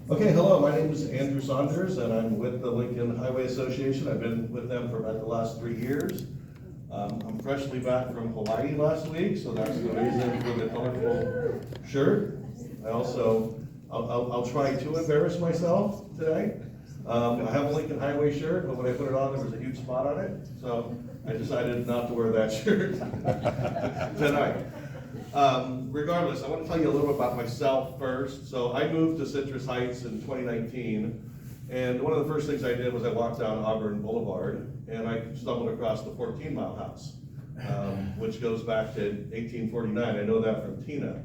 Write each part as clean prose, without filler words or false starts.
Okay, hello, my name is Andrew Saunders, and I'm with the Lincoln Highway Association. I've been with them for about the last 3 years. I'm freshly back from Hawaii last week, so that's the reason for the colorful shirt. I'll try to embarrass myself today. I have a Lincoln Highway shirt, but when I put it on, there was a huge spot on it, so I decided not to wear that shirt tonight. Regardless, I want to tell you a little bit about myself first. So I moved to Citrus Heights in 2019, and one of the first things I did was I walked down Auburn Boulevard, and I stumbled across the 14-Mile House, which goes back to 1849. I know that from Tina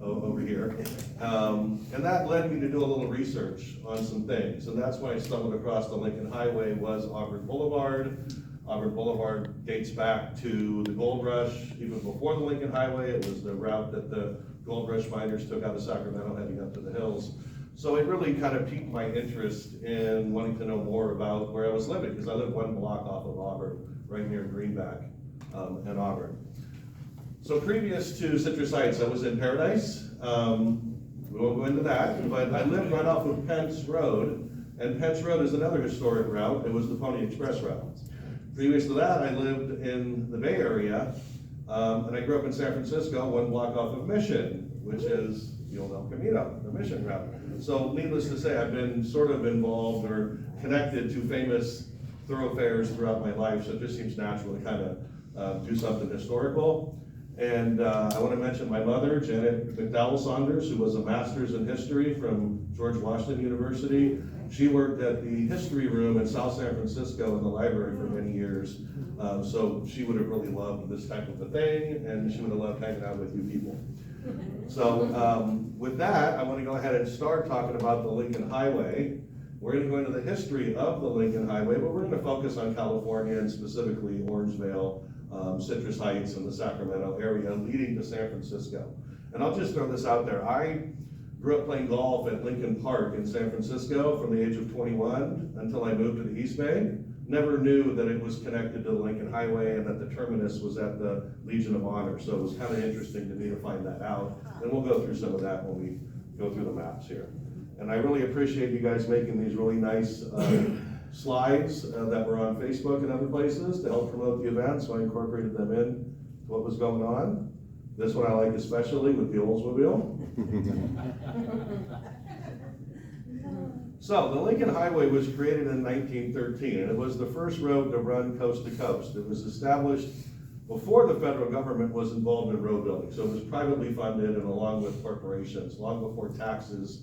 over here. And that led me to do a little research on some things, and that's when I stumbled across the Lincoln Highway was Auburn Boulevard. Auburn Boulevard dates back to the gold rush. Even before the Lincoln Highway, it was the route that the gold rush miners took out of Sacramento heading up to the hills. So it really kind of piqued my interest in wanting to know more about where I was living, because I live 1 block off of Auburn, right near Greenback and Auburn. So previous to Citrus Heights, I was in Paradise. We won't go into that, but I lived right off of Pence Road, and Pence Road is another historic route. It was the Pony Express route. Previous to that, I lived in the Bay Area, and I grew up in San Francisco, 1 block off of Mission, which is the old El Camino, the Mission route. So needless to say, I've been sort of involved or connected to famous thoroughfares throughout my life, so it just seems natural to kind of do something historical. And I want to mention my mother, Janet McDowell Saunders, who was a master's in history from George Washington University. She worked at the history room in South San Francisco in the library for many years. So she would have really loved this type of a thing, and she would have loved hanging out with you people. So with that, I want to go ahead and start talking about the Lincoln Highway. We're going to go into the history of the Lincoln Highway, but we're going to focus on California and specifically Orangevale, Citrus Heights, and the Sacramento area leading to San Francisco. And I'll just throw this out there. I grew up playing golf at Lincoln Park in San Francisco from the age of 21 until I moved to the East Bay. Never knew that it was connected to the Lincoln Highway and that the terminus was at the Legion of Honor. So it was kind of interesting to me to find that out. And we'll go through some of that when we go through the maps here. And I really appreciate you guys making these really nice slides that were on Facebook and other places to help promote the event. So I incorporated them in to what was going on. This one I like especially with the Oldsmobile. So the Lincoln Highway was created in 1913, and it was the first road to run coast to coast. It was established before the federal government was involved in road building. So it was privately funded and along with corporations, long before taxes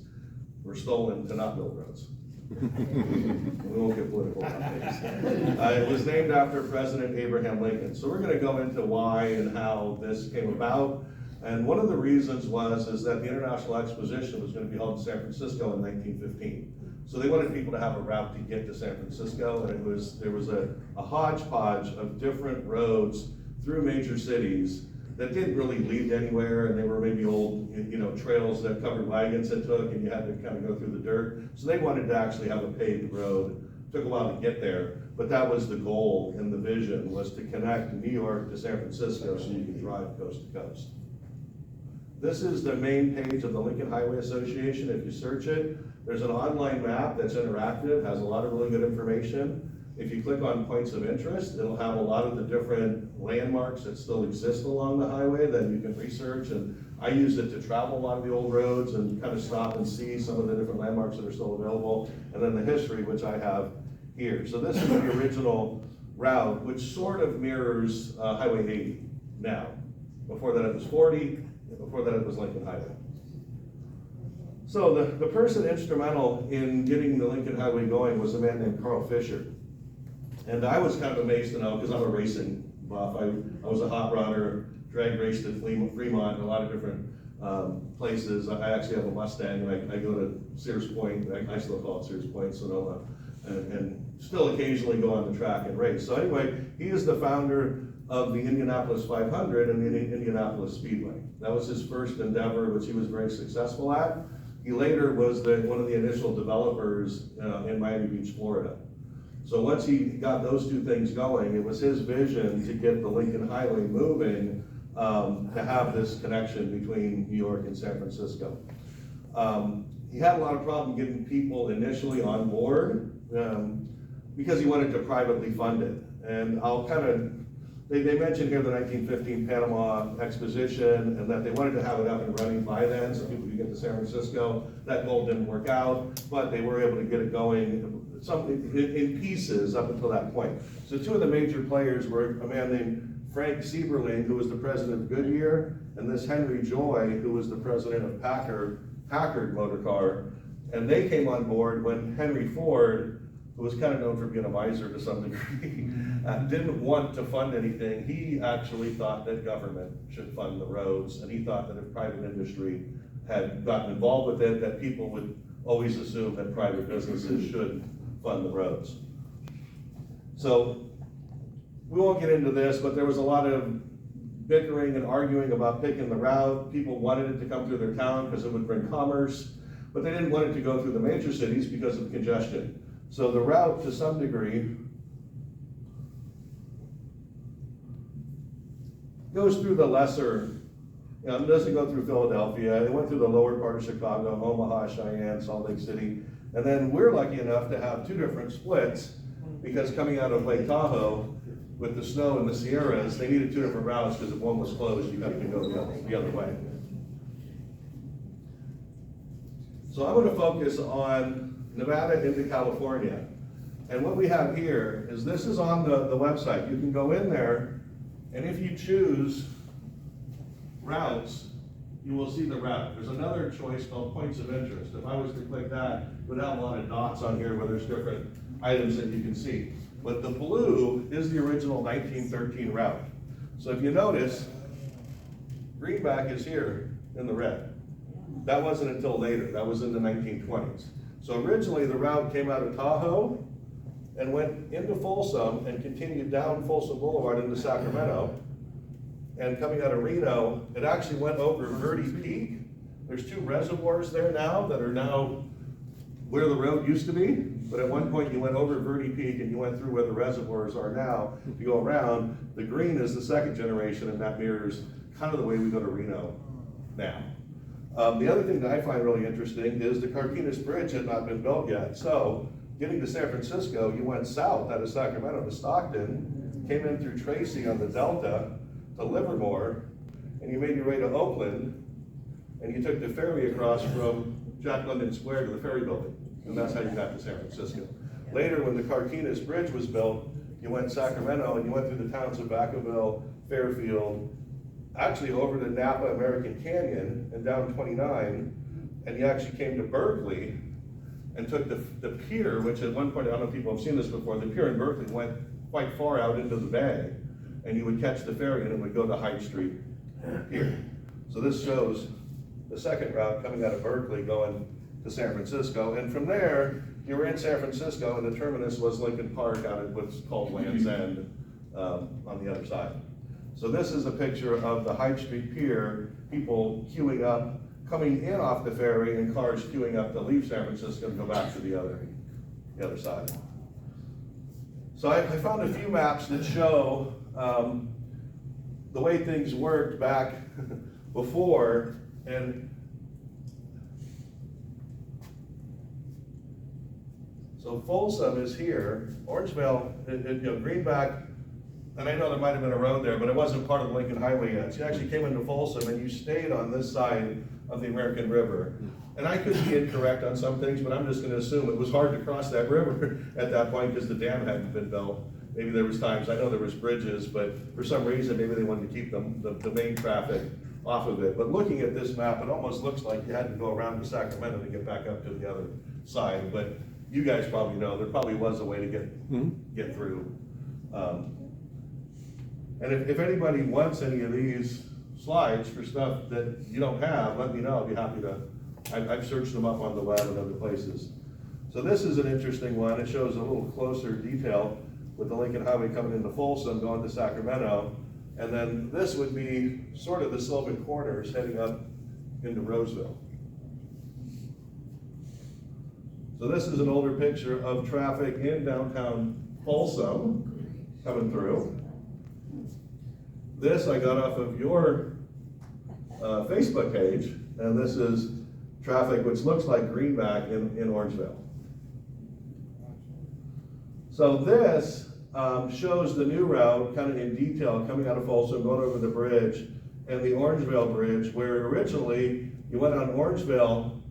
were stolen to not build roads. We won't get political about this. It was named after President Abraham Lincoln. So we're going to go into why and how this came about. And one of the reasons is that the International Exposition was going to be held in San Francisco in 1915. So they wanted people to have a route to get to San Francisco, and there was a hodgepodge of different roads through major cities that didn't really lead anywhere, and they were maybe old, trails that covered wagons that took, and you had to kind of go through the dirt. So they wanted to actually have a paved road. Took a while to get there, but that was the goal and the vision, was to connect New York to San Francisco so you could drive coast to coast. This is the main page of the Lincoln Highway Association. If you search it, there's an online map that's interactive, has a lot of really good information. If you click on points of interest, it'll have a lot of the different landmarks that still exist along the highway that you can research. And I use it to travel a lot of the old roads and kind of stop and see some of the different landmarks that are still available. And then the history, which I have here. So this is the original route, which sort of mirrors Highway 80 now. Before that it was 40, and before that it was Lincoln Highway. So the person instrumental in getting the Lincoln Highway going was a man named Carl Fisher. And I was kind of amazed to know, because I'm a racing buff. I was a hot rodder, drag raced at Fremont and a lot of different places. I actually have a Mustang, and I go to Sears Point. I still call it Sears Point, Sonoma, and still occasionally go on the track and race. So anyway, he is the founder of the Indianapolis 500 and the Indianapolis Speedway. That was his first endeavor, which he was very successful at. He later was one of the initial developers in Miami Beach, Florida. So once he got those two things going, it was his vision to get the Lincoln Highway moving, to have this connection between New York and San Francisco. he had a lot of problem getting people initially on board because he wanted to privately fund it. And I'll kind of, they mentioned here the 1915 Panama Exposition and that they wanted to have it up and running by then so people could get to San Francisco. That goal didn't work out, but they were able to get it going in pieces up until that point. So two of the major players were a man named Frank Sieberling, who was the president of Goodyear, and this Henry Joy, who was the president of Packard Motor Car. And they came on board when Henry Ford, who was kind of known for being a miser to some degree, didn't want to fund anything. He actually thought that government should fund the roads, and he thought that if private industry had gotten involved with it, that people would always assume that private businesses should fund the roads. So we won't get into this, but there was a lot of bickering and arguing about picking the route. People wanted it to come through their town because it would bring commerce, but they didn't want it to go through the major cities because of congestion. So the route, to some degree, goes through the lesser, it doesn't go through Philadelphia. It went through the lower part of Chicago, Omaha, Cheyenne, Salt Lake City. And then we're lucky enough to have two different splits because coming out of Lake Tahoe with the snow and the Sierras, they needed two different routes because if one was closed, you had to go the other way. So I'm going to focus on Nevada into California. And what we have here is this is on the website. You can go in there, and if you choose routes, you will see the route. There's another choice called points of interest. If I was to click that, it would have a lot of dots on here where there's different items that you can see. But the blue is the original 1913 route. So if you notice, Greenback is here in the red. That wasn't until later. That was in the 1920s. So originally the route came out of Tahoe and went into Folsom and continued down Folsom Boulevard into Sacramento. And coming out of Reno, it actually went over Verde Peak. There's two reservoirs there now that are now where the road used to be. But at one point you went over Verde Peak and you went through where the reservoirs are now. If you go around, the green is the second generation, and that mirrors kind of the way we go to Reno now. The other thing that I find really interesting is the Carquinez Bridge had not been built yet. So getting to San Francisco, you went south out of Sacramento to Stockton, came in through Tracy on the Delta to Livermore, and you made your way to Oakland, and you took the ferry across from Jack London Square to the ferry building, and that's how you got to San Francisco. Later, when the Carquinez Bridge was built, you went to Sacramento, and you went through the towns of Vacaville, Fairfield, actually over to Napa American Canyon, and down 29, and you actually came to Berkeley, and took the pier, which at one point, I don't know if people have seen this before, the pier in Berkeley went quite far out into the bay, and you would catch the ferry and it would go to Hyde Street Pier. So this shows the second route coming out of Berkeley going to San Francisco, and from there, you were in San Francisco, and the terminus was Lincoln Park out at what's called Land's End on the other side. So this is a picture of the Hyde Street Pier, people queuing up, coming in off the ferry, and cars queuing up to leave San Francisco and go back to the other side. So I found a few maps that show the way things worked back before, and so Folsom is here, Orangevale, Greenback, and I know there might have been a road there, but it wasn't part of the Lincoln Highway yet. So you actually came into Folsom and you stayed on this side of the American River. And I could be incorrect on some things, but I'm just gonna assume it was hard to cross that river at that point because the dam hadn't been built. Maybe there was times, I know there was bridges, but for some reason, maybe they wanted to keep the main traffic off of it. But looking at this map, it almost looks like you had to go around to Sacramento to get back up to the other side. But you guys probably know, there probably was a way to get through. And if anybody wants any of these slides for stuff that you don't have, let me know. I'll be happy to. I've searched them up on the web and other places. So this is an interesting one. It shows a little closer detail with the Lincoln Highway coming into Folsom, going to Sacramento. And then this would be sort of the Sylvan Corners heading up into Roseville. So this is an older picture of traffic in downtown Folsom coming through. This I got off of your Facebook page, and this is traffic, which looks like Greenback in Orangevale. So this shows the new route kind of in detail coming out of Folsom, going over the bridge, and the Orangevale Bridge, where originally you went on Orangevale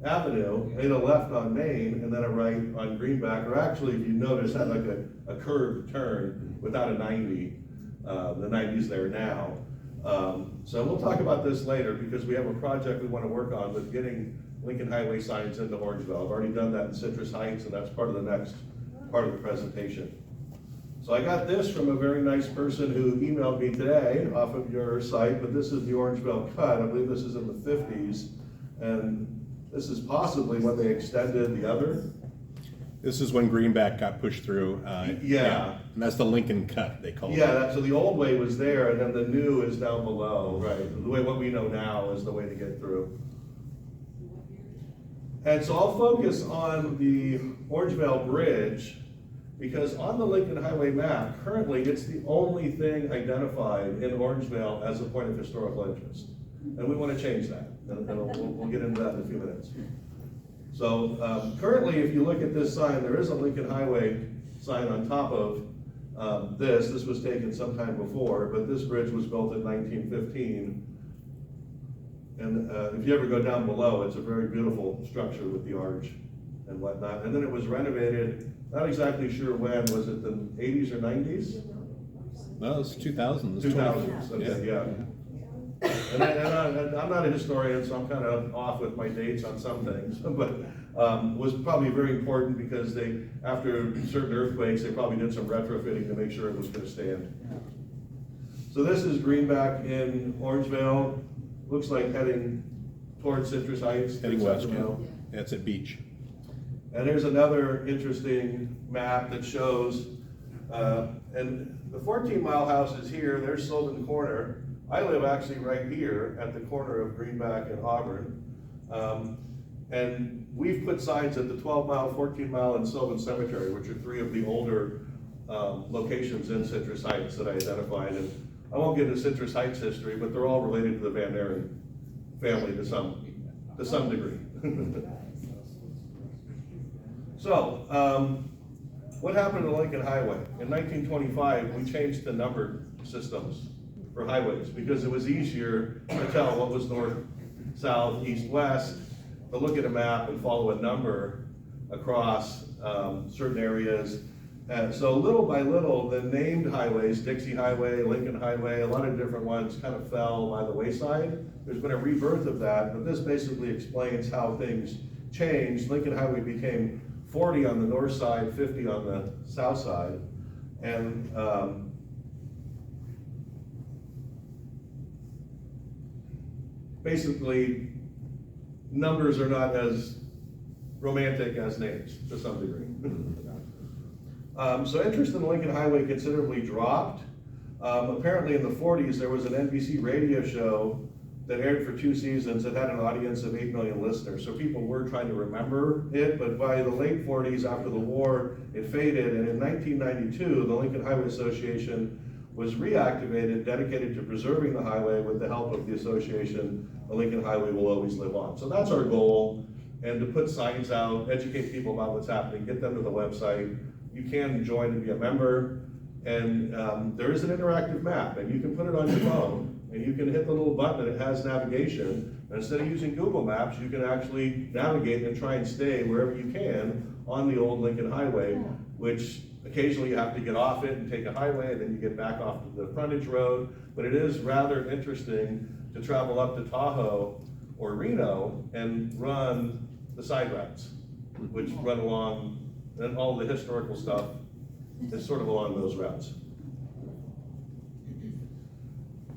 Avenue, made a left on Main, and then a right on Greenback, or actually, if you notice, had like a curved turn without a 90. The 90's there now. So we'll talk about this later because we have a project we want to work on with getting Lincoln Highway signs into Orangevale. I've already done that in Citrus Heights, and that's part of the next part of the presentation. So I got this from a very nice person who emailed me today off of your site, but this is the Orangevale cut. I believe this is in the 50s, and this is possibly when they extended the other. This is when Greenback got pushed through. Yeah. And that's the Lincoln cut, they call it. Yeah, so the old way was there, and then the new is down below, right? The way what we know now is the way to get through. And so I'll focus on the Orangevale Bridge, because on the Lincoln Highway map, currently it's the only thing identified in Orangevale as a point of historical interest. And we want to change that, and we'll get into that in a few minutes. So currently, if you look at this sign, there is a Lincoln Highway sign on top of this. This was taken sometime before, but this bridge was built in 1915. And if you ever go down below, it's a very beautiful structure with the arch and whatnot. And then it was renovated, not exactly sure when, was it the 80s or 90s? No, it's 2000s. 2000s, okay, yeah. And I'm not a historian, so I'm kind of off with my dates on some things, but was probably very important because they, after certain earthquakes, they probably did some retrofitting to make sure it was going to stand. So this is Greenback in Orangevale. Looks like heading towards Citrus Heights. Heading west, yeah. That's at Beach. And there's another interesting map that shows, and the 14-mile house is here, there's Sylvan Corner. I live actually right here at the corner of Greenback and Auburn. And we've put signs at the 12-mile, 14-mile, and Sylvan Cemetery, which are three of the older locations in Citrus Heights that I identified. And I won't get into Citrus Heights history, but they're all related to the Van Aaron family to some degree. So, what happened to Lincoln Highway? In 1925, we changed the number systems for highways because it was easier to tell what was north, south, east, west, to look at a map and follow a number across certain areas. And so little by little, the named highways, Dixie Highway, Lincoln Highway, a lot of different ones kind of fell by the wayside. There's been a rebirth of that, but this basically explains how things changed. Lincoln Highway became 40 on the north side, 50 on the south side. And basically, numbers are not as romantic as names to some degree. So interest in the Lincoln Highway considerably dropped. Apparently in the 40s, there was an NBC radio show that aired for 2 seasons that had an audience of 8 million listeners. So people were trying to remember it, but by the late 40s, after the war, it faded. And in 1992, the Lincoln Highway Association was reactivated, dedicated to preserving the highway with the help of the association. The Lincoln Highway will always live on. So that's our goal, and to put signs out, educate people about what's happening, get them to the website. You can join and be a member, and there is an interactive map, and you can put it on your phone, and you can hit the little button, and it has navigation. And instead of using Google Maps, you can actually navigate and try and stay wherever you can on the old Lincoln Highway, which occasionally you have to get off it and take a highway, and then you get back off to the frontage road. But it is rather interesting to travel up to Tahoe or Reno and run the side routes, which run along, and all the historical stuff is sort of along those routes.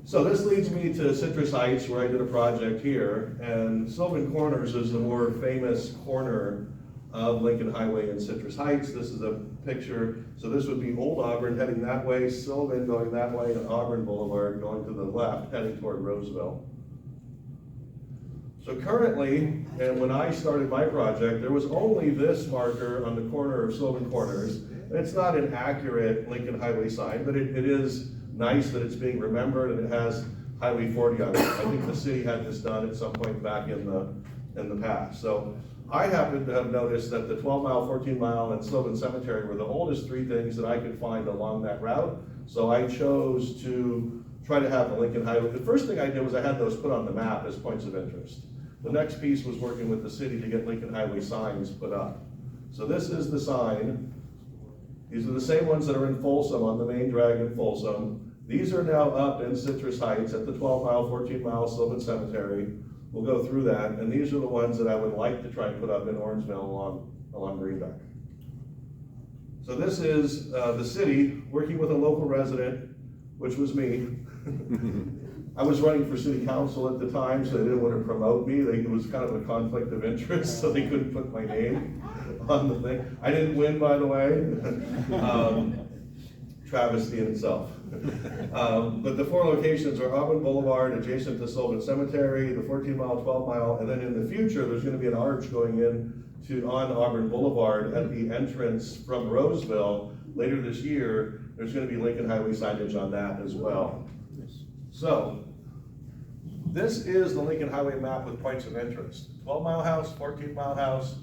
So this leads me to Citrus Heights, where I did a project here, and Sylvan Corners is the more famous corner of Lincoln Highway in Citrus Heights. This is a picture, so this would be Old Auburn heading that way, Sylvan going that way, and Auburn Boulevard going to the left, heading toward Roseville. So currently, and when I started my project, there was only this marker on the corner of Sylvan Corners. And it's not an accurate Lincoln Highway sign, but it is nice that it's being remembered, and it has Highway 40 on it. I think the city had this done at some point back in the in the past. So I happen to have noticed that the 12 mile, 14 mile, and Sylvan Cemetery were the oldest three things that I could find along that route. So I chose to try to have the Lincoln Highway. The first thing I did was I had those put on the map as points of interest. The next piece was working with the city to get Lincoln Highway signs put up. So this is the sign. These are the same ones that are in Folsom, on the main drag in Folsom. These are now up in Citrus Heights at the 12 mile, 14 mile Sylvan Cemetery. We'll go through that, and these are the ones that I would like to try and put up in Orangevale along Greenback. So this is the city working with a local resident, which was me. I was running for city council at the time, so they didn't want to promote me. It was kind of a conflict of interest, so they couldn't put my name on the thing. I didn't win, by the way. Travesty in itself. But the four locations are Auburn Boulevard, adjacent to Sylvan Cemetery, the 14 mile, 12 mile, and then in the future, there's gonna be an arch going in on Auburn Boulevard at the entrance from Roseville. Later this year, there's gonna be Lincoln Highway signage on that as well. So, this is the Lincoln Highway map with points of interest. 12 mile house, 14 mile house,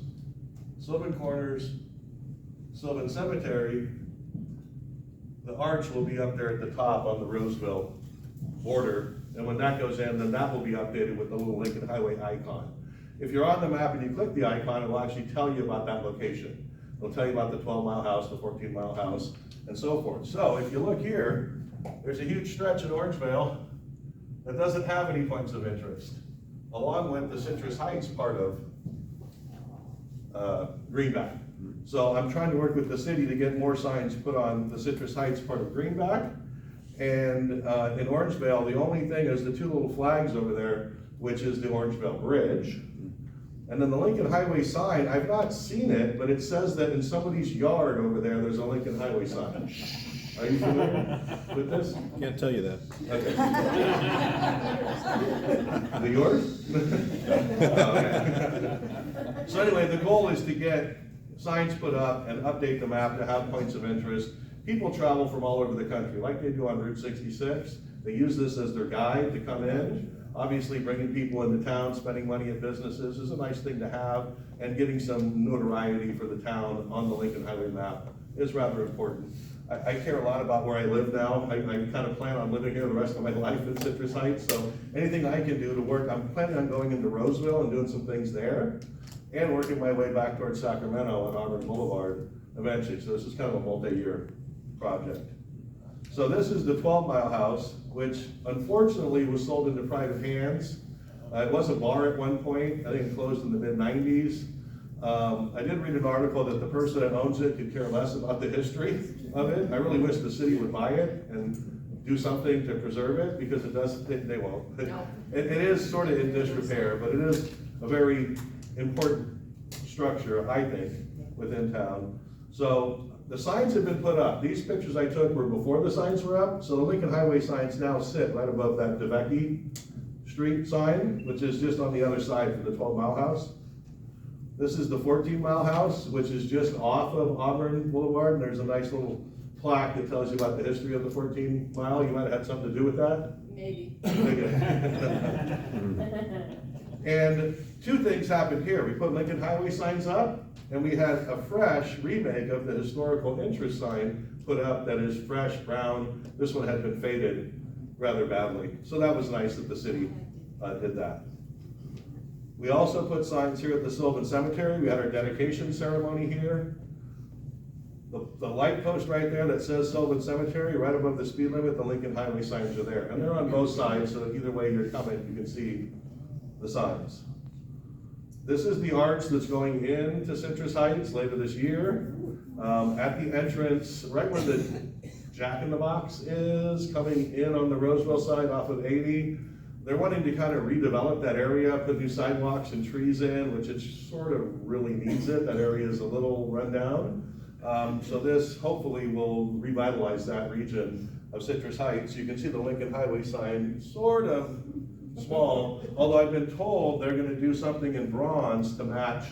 Sylvan Corners, Sylvan Cemetery. The arch will be up there at the top on the Roseville border, and when that goes in, then that will be updated with the little Lincoln Highway icon. If you're on the map and you click the icon, it will actually tell you about that location. It'll tell you about the 12 mile house, the 14 mile house, and so forth. So if you look here, there's a huge stretch in Orangevale that doesn't have any points of interest, along with the Citrus Heights part of Greenback. So I'm trying to work with the city to get more signs put on the Citrus Heights part of Greenback. And in Orangevale, the only thing is the two little flags over there, which is the Orangevale Bridge. And then the Lincoln Highway sign, I've not seen it, but it says that in somebody's yard over there, there's a Lincoln Highway sign. Are you familiar with this? Can't tell you that. Okay. The yours? Okay. So anyway, the goal is to get signs put up and update the map to have points of interest. People travel from all over the country, like they do on Route 66. They use this as their guide to come in. Obviously, bringing people into town, spending money at businesses is a nice thing to have, and getting some notoriety for the town on the Lincoln Highway map is rather important. I care a lot about where I live now. I kind of plan on living here the rest of my life in Citrus Heights, so anything I can do to work, I'm planning on going into Roseville and doing some things there, and working my way back towards Sacramento on Auburn Boulevard eventually. So this is kind of a multi-year project. So this is the 12 mile house, which unfortunately was sold into private hands. It was a bar at one point. I think it closed in the mid-90s. I did read an article that the person that owns it could care less about the history of it. I really wish the city would buy it and do something to preserve it, because it does, they won't. No. It is sort of in disrepair, but it is a very important structure, I think, within town. So the signs have been put up. These pictures I took were before the signs were up, so the Lincoln Highway signs now sit right above that DeVecchi Street sign, which is just on the other side for the 12 mile house. This is the 14 mile house, which is just off of Auburn Boulevard, and there's a nice little plaque that tells you about the history of the 14 mile. You might have had something to do with that? Maybe. And two things happened here. We put Lincoln Highway signs up, and we had a fresh remake of the historical interest sign put up that is fresh, brown. This one had been faded rather badly. So that was nice that the city did that. We also put signs here at the Sylvan Cemetery. We had our dedication ceremony here. The light post right there that says Sylvan Cemetery, right above the speed limit, the Lincoln Highway signs are there. And they're on both sides, so either way you're coming, you can see the signs. This is the arch that's going into Citrus Heights later this year. At the entrance, right where the Jack in the Box is, coming in on the Roseville side off of 80, they're wanting to kind of redevelop that area, put new sidewalks and trees in, which it sort of really needs it. That area is a little rundown. So this hopefully will revitalize that region of Citrus Heights. You can see the Lincoln Highway sign, sort of small, although I've been told they're gonna do something in bronze to match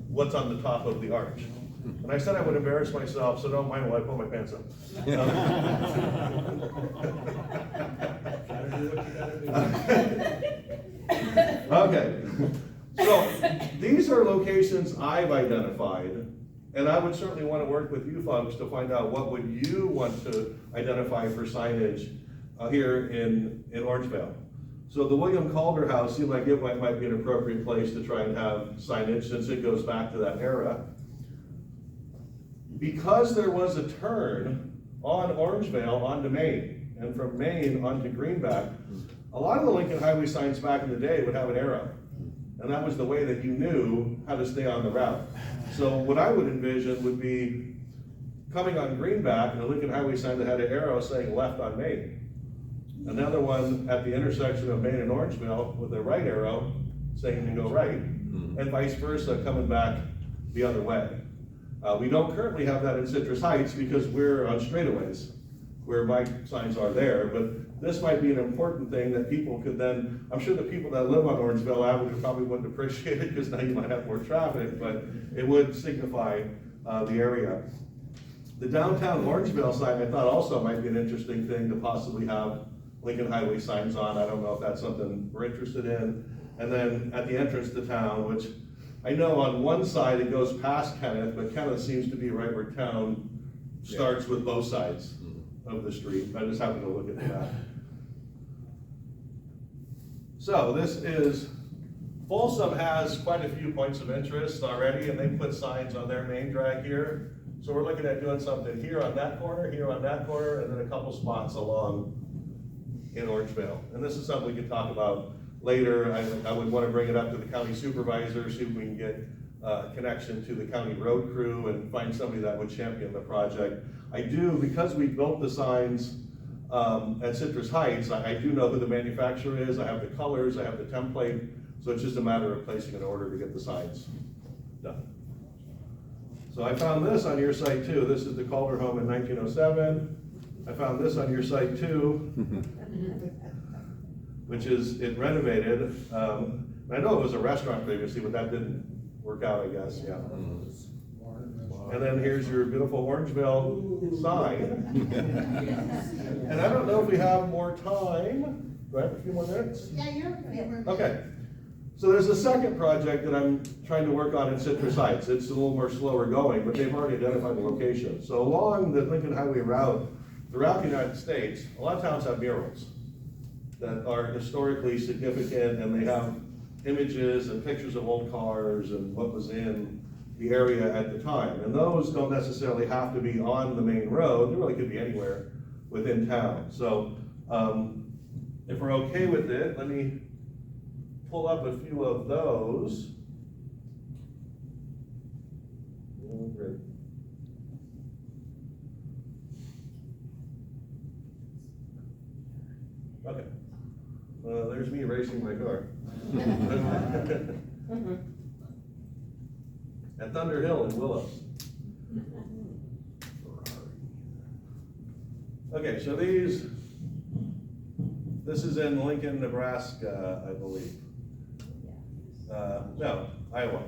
what's on the top of the arch. And I said I would embarrass myself, so don't mind while I pull my pants up. Okay, so these are locations I've identified, and I would certainly want to work with you folks to find out what would you want to identify for signage here in Orangevale. So the William Calder House seemed like it might be an appropriate place to try and have signage since it goes back to that era. Because there was a turn on Orangevale onto Main, and from Main onto Greenback, a lot of the Lincoln Highway signs back in the day would have an arrow. And that was the way that you knew how to stay on the route. So what I would envision would be coming on Greenback and a Lincoln Highway sign that had an arrow saying left on Main. Another one at the intersection of Main and Orangevale with a right arrow saying to go right, and vice versa coming back the other way. We don't currently have that in Citrus Heights because we're on straightaways where bike signs are there, but this might be an important thing that people could then, I'm sure the people that live on Orangevale Avenue probably wouldn't appreciate it because now you might have more traffic, but it would signify the area. The downtown Orangevale sign I thought also might be an interesting thing to possibly have Lincoln Highway signs on. I don't know if that's something we're interested in. And then at the entrance to town, which I know on one side it goes past Kenneth, but Kenneth seems to be right where town starts with both sides of the street. I just happened to look at that. So this is, Folsom has quite a few points of interest already, and they put signs on their main drag here. So we're looking at doing something here on that corner, here on that corner, and then a couple spots along in Orangevale. And this is something we can talk about later. I would want to bring it up to the county supervisor, see if we can get a connection to the county road crew and find somebody that would champion the project. I do, because we built the signs at Citrus Heights, I do know who the manufacturer is, I have the colors, I have the template, so it's just a matter of placing an order to get the signs done. So I found this on your site too. This is the Calder home in 1907. I found this on your site too, which is it renovated. I know it was a restaurant previously, but that didn't work out, I guess, yeah. And then here's your beautiful Orangevale sign. And I don't know if we have more time. Do I have a few more minutes? Yeah, you're. Okay. So there's a second project that I'm trying to work on in Citrus Heights. It's a little more slower going, but they've already identified the location. So along the Lincoln Highway route, throughout the United States, a lot of towns have murals that are historically significant, and they have images and pictures of old cars and what was in the area at the time. And those don't necessarily have to be on the main road. They really could be anywhere within town. So if we're okay with it, let me pull up a few of those. Oh, great. Okay. There's me racing my car. At Thunder Hill in Willows. Okay, so this is in Lincoln, Nebraska, I believe. No, Iowa.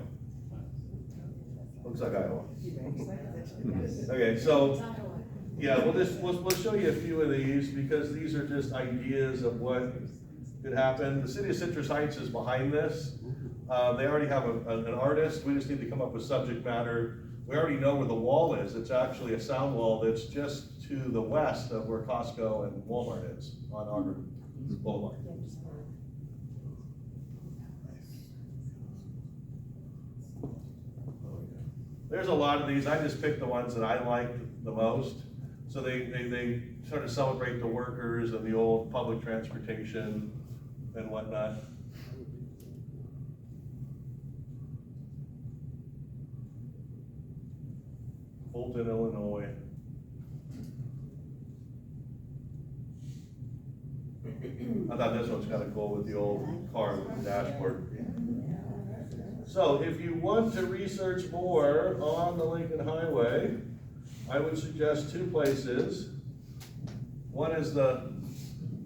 Looks like Iowa. Okay, so, yeah, we'll show you a few of these because these are just ideas of what could happen. The city of Citrus Heights is behind this. They already have an artist. We just need to come up with subject matter. We already know where the wall is. It's actually a sound wall that's just to the west of where Costco and Walmart is on Auburn Boulevard. There's a lot of these. I just picked the ones that I liked the most. So they sort of celebrate the workers and the old public transportation and whatnot. Fulton, Illinois. I thought this one's kind of cool with the old car with the dashboard. So if you want to research more on the Lincoln Highway, I would suggest two places. One is the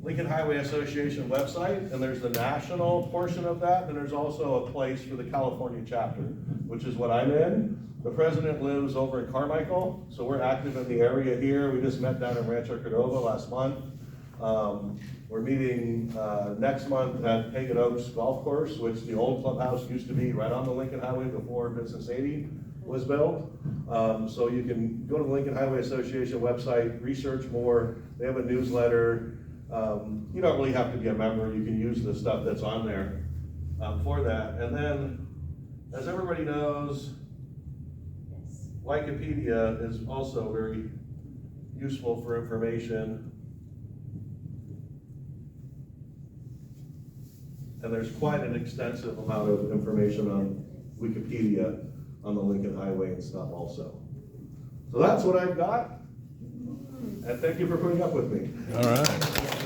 Lincoln Highway Association website, and there's the national portion of that, and there's also a place for the California chapter, which is what I'm in. The president lives over in Carmichael, so we're active in the area here. We just met down in Rancho Cordova last month. We're meeting, next month at Pagan Oaks Golf Course, which the old clubhouse used to be right on the Lincoln Highway before Business 80 was built. So you can go to the Lincoln Highway Association website, research more. They have a newsletter. You don't really have to be a member. You can use the stuff that's on there for that. And then, as everybody knows, Wikipedia is also very useful for information. And there's quite an extensive amount of information on Wikipedia on the Lincoln Highway and stuff also. So that's what I've got. And thank you for putting up with me. All right.